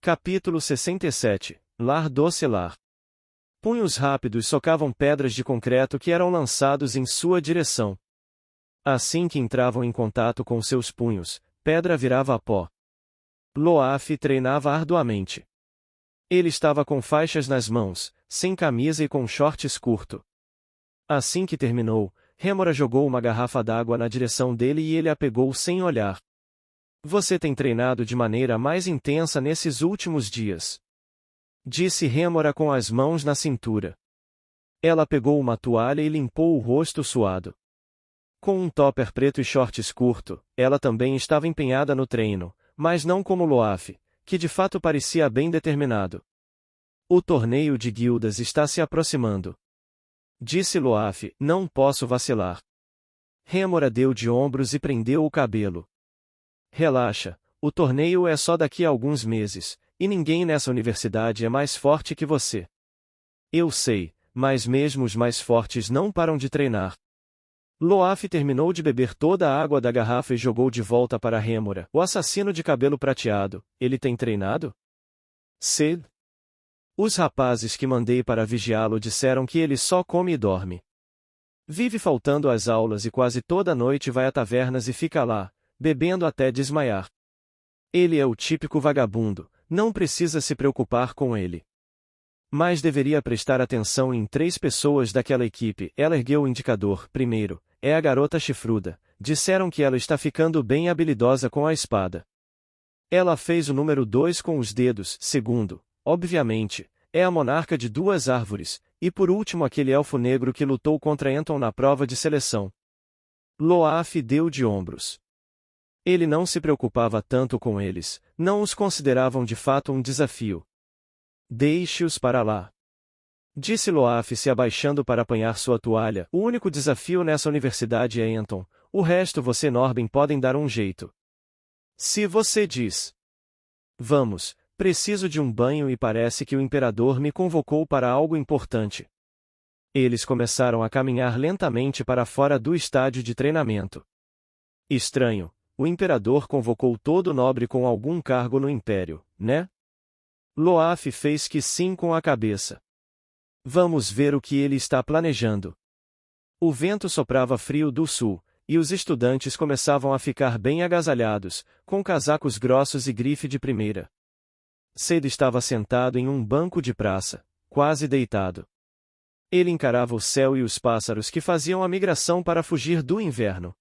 Capítulo 67. Lar doce lar. Punhos rápidos socavam pedras de concreto que eram lançados em sua direção. Assim que entravam em contato com seus punhos, pedra virava pó. Loaf treinava arduamente. Ele estava com faixas nas mãos, sem camisa e com shorts curto. Assim que terminou, Rémora jogou uma garrafa d'água na direção dele e ele a pegou sem olhar. Você tem treinado de maneira mais intensa nesses últimos dias. Disse Rémora com as mãos na cintura. Ela pegou uma toalha e limpou o rosto suado. Com um topper preto e shorts curto, ela também estava empenhada no treino, mas não como Loaf, que de fato parecia bem determinado. O torneio de guildas está se aproximando. Disse Loaf, não posso vacilar. Rémora deu de ombros e prendeu o cabelo. Relaxa, o torneio é só daqui a alguns meses, e ninguém nessa universidade é mais forte que você. Eu sei, mas mesmo os mais fortes não param de treinar. Loaf terminou de beber toda a água da garrafa e jogou de volta para Rémora. O assassino de cabelo prateado, ele tem treinado? Sid? Os rapazes que mandei para vigiá-lo disseram que ele só come e dorme. Vive faltando às aulas e quase toda noite vai a tavernas e fica lá, bebendo até desmaiar. Ele é o típico vagabundo, não precisa se preocupar com ele. Mas deveria prestar atenção em 3 pessoas daquela equipe. Ela ergueu o indicador. Primeiro, é a garota chifruda. Disseram que ela está ficando bem habilidosa com a espada. Ela fez o número 2 com os dedos. Segundo, obviamente, é a monarca de 2 árvores. E por último aquele elfo negro que lutou contra Anton na prova de seleção. Loaf deu de ombros. Ele não se preocupava tanto com eles, não os consideravam de fato um desafio. Deixe-os para lá. Disse Loaf se abaixando para apanhar sua toalha. O único desafio nessa universidade é Anton, o resto você e Norben podem dar um jeito. Se você diz. Vamos, preciso de um banho e parece que o imperador me convocou para algo importante. Eles começaram a caminhar lentamente para fora do estádio de treinamento. Estranho. O imperador convocou todo nobre com algum cargo no império, né? Loaf fez que sim com a cabeça. Vamos ver o que ele está planejando. O vento soprava frio do sul, e os estudantes começavam a ficar bem agasalhados, com casacos grossos e grife de primeira. Sid estava sentado em um banco de praça, quase deitado. Ele encarava o céu e os pássaros que faziam a migração para fugir do inverno.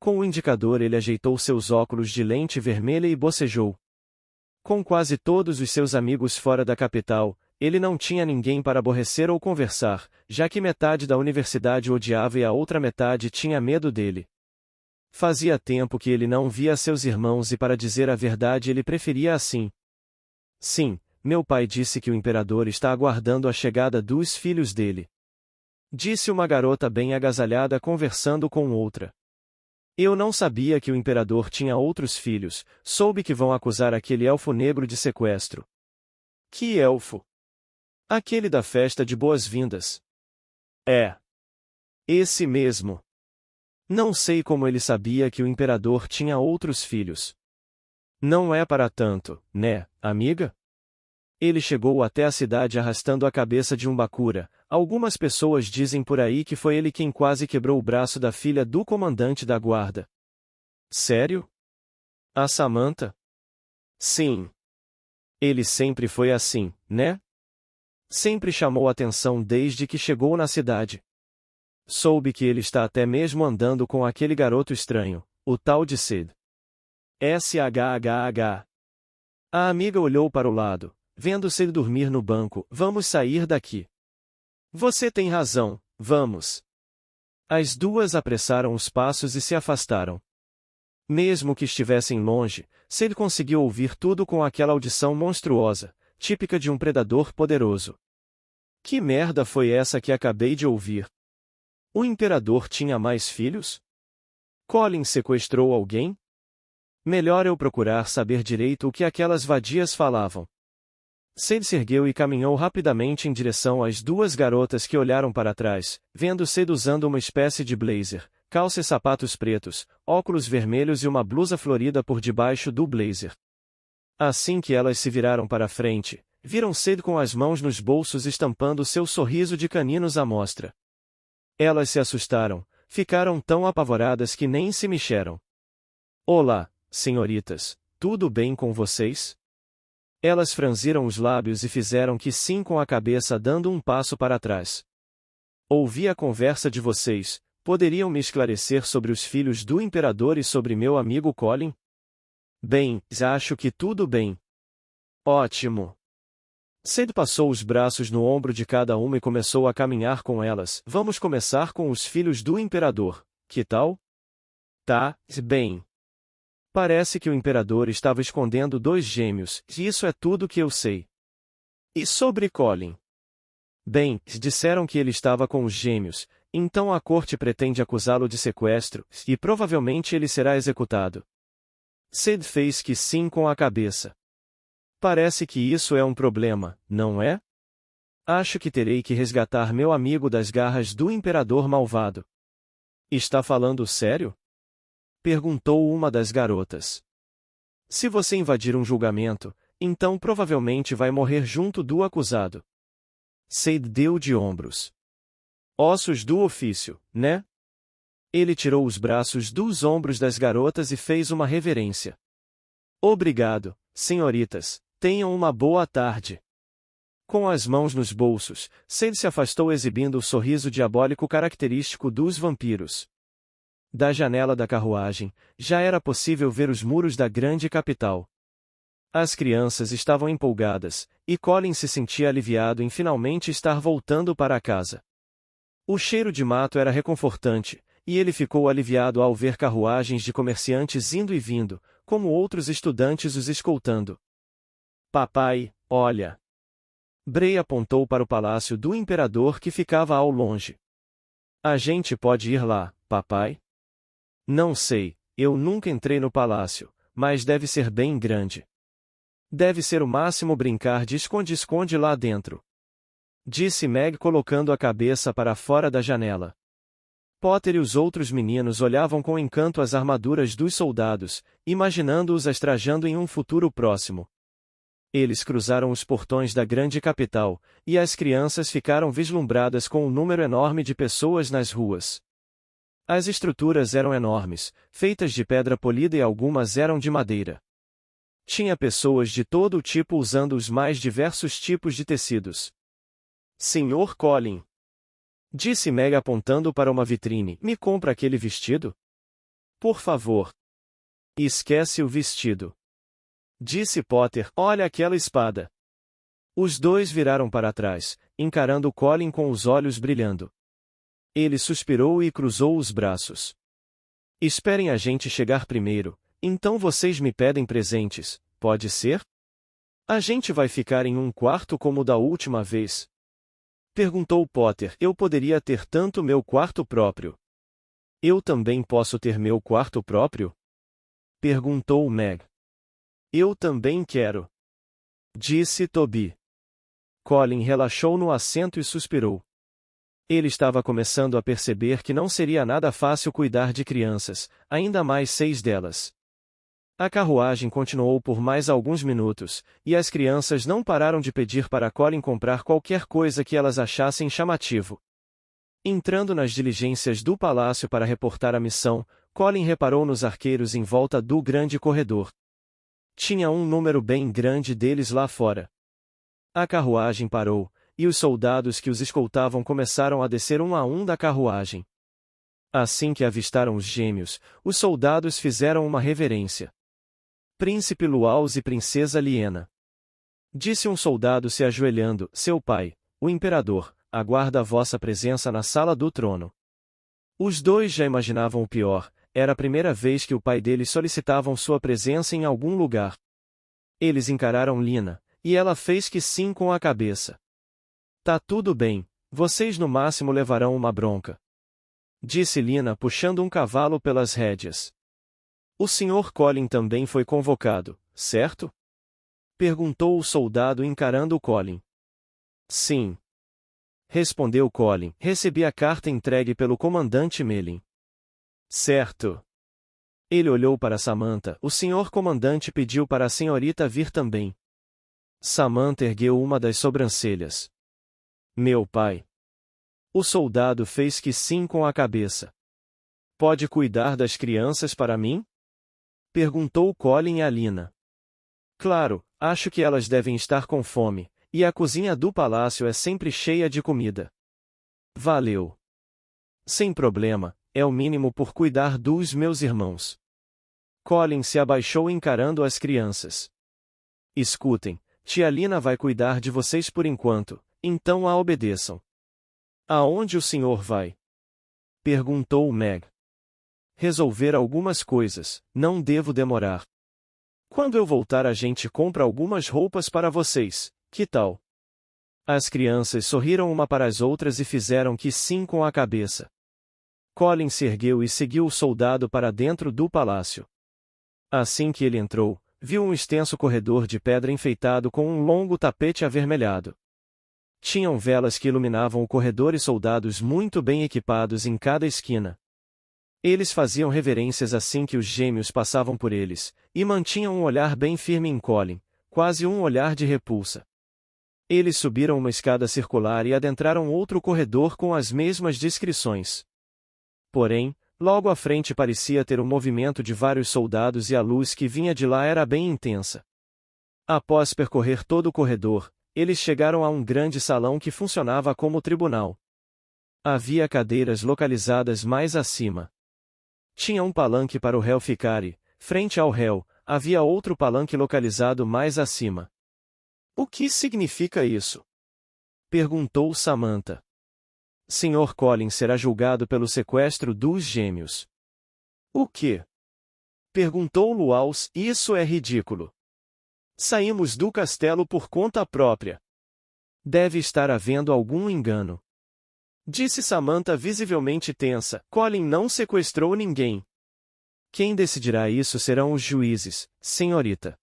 Com o indicador ele ajeitou seus óculos de lente vermelha e bocejou. Com quase todos os seus amigos fora da capital, ele não tinha ninguém para aborrecer ou conversar, já que metade da universidade o odiava e a outra metade tinha medo dele. Fazia tempo que ele não via seus irmãos e para dizer a verdade ele preferia assim. Sim, meu pai disse que o imperador está aguardando a chegada dos filhos dele. Disse uma garota bem agasalhada conversando com outra. Eu não sabia que o imperador tinha outros filhos, soube que vão acusar aquele elfo negro de sequestro. Que elfo? Aquele da festa de boas-vindas. É. Esse mesmo. Não sei como ele sabia que o imperador tinha outros filhos. Não é para tanto, né, amiga? Ele chegou até a cidade arrastando a cabeça de um bacura. Algumas pessoas dizem por aí que foi ele quem quase quebrou o braço da filha do comandante da guarda. Sério? A Samantha? Sim. Ele sempre foi assim, né? Sempre chamou atenção desde que chegou na cidade. Soube que ele está até mesmo andando com aquele garoto estranho, o tal de Sid. SHHH. A amiga olhou para o lado, vendo Sid dormir no banco. Vamos sair daqui. Você tem razão, vamos. As duas apressaram os passos e se afastaram. Mesmo que estivessem longe, Sid conseguiu ouvir tudo com aquela audição monstruosa, típica de um predador poderoso. Que merda foi essa que acabei de ouvir? O imperador tinha mais filhos? Colin sequestrou alguém? Melhor eu procurar saber direito o que aquelas vadias falavam. Sid se ergueu e caminhou rapidamente em direção às 2 garotas que olharam para trás, vendo Sid usando uma espécie de blazer, calça e sapatos pretos, óculos vermelhos e uma blusa florida por debaixo do blazer. Assim que elas se viraram para a frente, viram Sid com as mãos nos bolsos estampando seu sorriso de caninos à mostra. Elas se assustaram, ficaram tão apavoradas que nem se mexeram. Olá, senhoritas, tudo bem com vocês? Elas franziram os lábios e fizeram que sim com a cabeça dando um passo para trás. Ouvi a conversa de vocês, poderiam me esclarecer sobre os filhos do imperador e sobre meu amigo Colin? Bem, acho que tudo bem. Ótimo. Sid passou os braços no ombro de cada uma e começou a caminhar com elas. Vamos começar com os filhos do imperador, que tal? Tá, bem. Parece que o imperador estava escondendo 2 gêmeos, e isso é tudo que eu sei. E sobre Colin? Bem, disseram que ele estava com os gêmeos, então a corte pretende acusá-lo de sequestro, e provavelmente ele será executado. Sid fez que sim com a cabeça. Parece que isso é um problema, não é? Acho que terei que resgatar meu amigo das garras do imperador malvado. Está falando sério? Perguntou uma das garotas. Se você invadir um julgamento, então provavelmente vai morrer junto do acusado. Sid deu de ombros. Ossos do ofício, né? Ele tirou os braços dos ombros das garotas e fez uma reverência. Obrigado, senhoritas, tenham uma boa tarde. Com as mãos nos bolsos, Sid se afastou exibindo o sorriso diabólico característico dos vampiros. Da janela da carruagem, já era possível ver os muros da grande capital. As crianças estavam empolgadas, e Colin se sentia aliviado em finalmente estar voltando para casa. O cheiro de mato era reconfortante, e ele ficou aliviado ao ver carruagens de comerciantes indo e vindo, como outros estudantes os escoltando. Papai, olha! Bray apontou para o palácio do imperador que ficava ao longe. A gente pode ir lá, papai? Não sei, eu nunca entrei no palácio, mas deve ser bem grande. Deve ser o máximo brincar de esconde-esconde lá dentro. Disse Meg colocando a cabeça para fora da janela. Potter e os outros meninos olhavam com encanto as armaduras dos soldados, imaginando-os as trajando em um futuro próximo. Eles cruzaram os portões da grande capital, e as crianças ficaram vislumbradas com o número enorme de pessoas nas ruas. As estruturas eram enormes, feitas de pedra polida e algumas eram de madeira. Tinha pessoas de todo o tipo usando os mais diversos tipos de tecidos. Senhor Colin, disse Meg apontando para uma vitrine, me compra aquele vestido? Por favor. Esquece o vestido. Disse Potter, olha aquela espada. Os dois viraram para trás, encarando Colin com os olhos brilhando. Ele suspirou e cruzou os braços. Esperem a gente chegar primeiro, então vocês me pedem presentes, pode ser? A gente vai ficar em um quarto como da última vez? Perguntou Potter, eu poderia ter tanto meu quarto próprio. Eu também posso ter meu quarto próprio? Perguntou Meg. Eu também quero. Disse Toby. Colin relaxou no assento e suspirou. Ele estava começando a perceber que não seria nada fácil cuidar de crianças, ainda mais 6 delas. A carruagem continuou por mais alguns minutos, e as crianças não pararam de pedir para Colin comprar qualquer coisa que elas achassem chamativo. Entrando nas diligências do palácio para reportar a missão, Colin reparou nos arqueiros em volta do grande corredor. Tinha um número bem grande deles lá fora. A carruagem parou, e os soldados que os escoltavam começaram a descer um a um da carruagem. Assim que avistaram os gêmeos, os soldados fizeram uma reverência. Príncipe Luaus e Princesa Liena. Disse um soldado se ajoelhando, seu pai, o imperador, aguarda a vossa presença na sala do trono. Os dois já imaginavam o pior, era a primeira vez que o pai deles solicitavam sua presença em algum lugar. Eles encararam Lina, e ela fez que sim com a cabeça. Tá tudo bem, vocês no máximo levarão uma bronca. Disse Lina puxando um cavalo pelas rédeas. O Sr. Colin também foi convocado, certo? Perguntou o soldado encarando Colin. Sim. Respondeu Colin, recebi a carta entregue pelo comandante Melin. Certo. Ele olhou para Samantha. O senhor comandante pediu para a senhorita vir também. Samantha ergueu uma das sobrancelhas. Meu pai. O soldado fez que sim com a cabeça. Pode cuidar das crianças para mim? Perguntou Colin a Lina. Claro, acho que elas devem estar com fome, e a cozinha do palácio é sempre cheia de comida. Valeu. Sem problema, é o mínimo por cuidar dos meus irmãos. Colin se abaixou encarando as crianças. Escutem, tia Lina vai cuidar de vocês por enquanto, então a obedeçam. Aonde o senhor vai? Perguntou Meg. Resolver algumas coisas, não devo demorar. Quando eu voltar a gente compra algumas roupas para vocês, que tal? As crianças sorriram uma para as outras e fizeram que sim com a cabeça. Colin se ergueu e seguiu o soldado para dentro do palácio. Assim que ele entrou, viu um extenso corredor de pedra enfeitado com um longo tapete avermelhado. Tinham velas que iluminavam o corredor e soldados muito bem equipados em cada esquina. Eles faziam reverências assim que os gêmeos passavam por eles, e mantinham um olhar bem firme em Colin, quase um olhar de repulsa. Eles subiram uma escada circular e adentraram outro corredor com as mesmas descrições. Porém, logo à frente parecia ter um movimento de vários soldados e a luz que vinha de lá era bem intensa. Após percorrer todo o corredor, eles chegaram a um grande salão que funcionava como tribunal. Havia cadeiras localizadas mais acima. Tinha um palanque para o réu ficar e, frente ao réu, havia outro palanque localizado mais acima. O que significa isso? Perguntou Samantha. Sr. Colin será julgado pelo sequestro dos gêmeos. O quê? Perguntou Luaus. Isso é ridículo. Saímos do castelo por conta própria. Deve estar havendo algum engano. Disse Samantha visivelmente tensa. Colin não sequestrou ninguém. Quem decidirá isso serão os juízes, senhorita.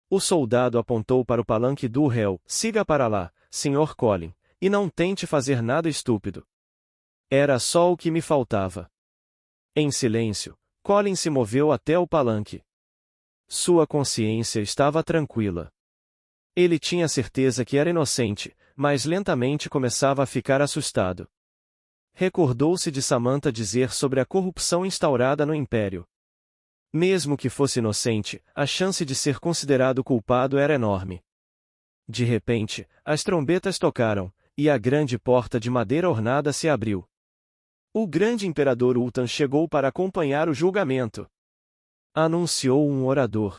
O soldado apontou para o palanque do réu. Siga para lá, Sr. Colin, e não tente fazer nada estúpido. Era só o que me faltava. Em silêncio, Colin se moveu até o palanque. Sua consciência estava tranquila. Ele tinha certeza que era inocente, mas lentamente começava a ficar assustado. Recordou-se de Samantha dizer sobre a corrupção instaurada no Império. Mesmo que fosse inocente, a chance de ser considerado culpado era enorme. De repente, as trombetas tocaram, e a grande porta de madeira ornada se abriu. O grande imperador Ultan chegou para acompanhar o julgamento. Anunciou um orador.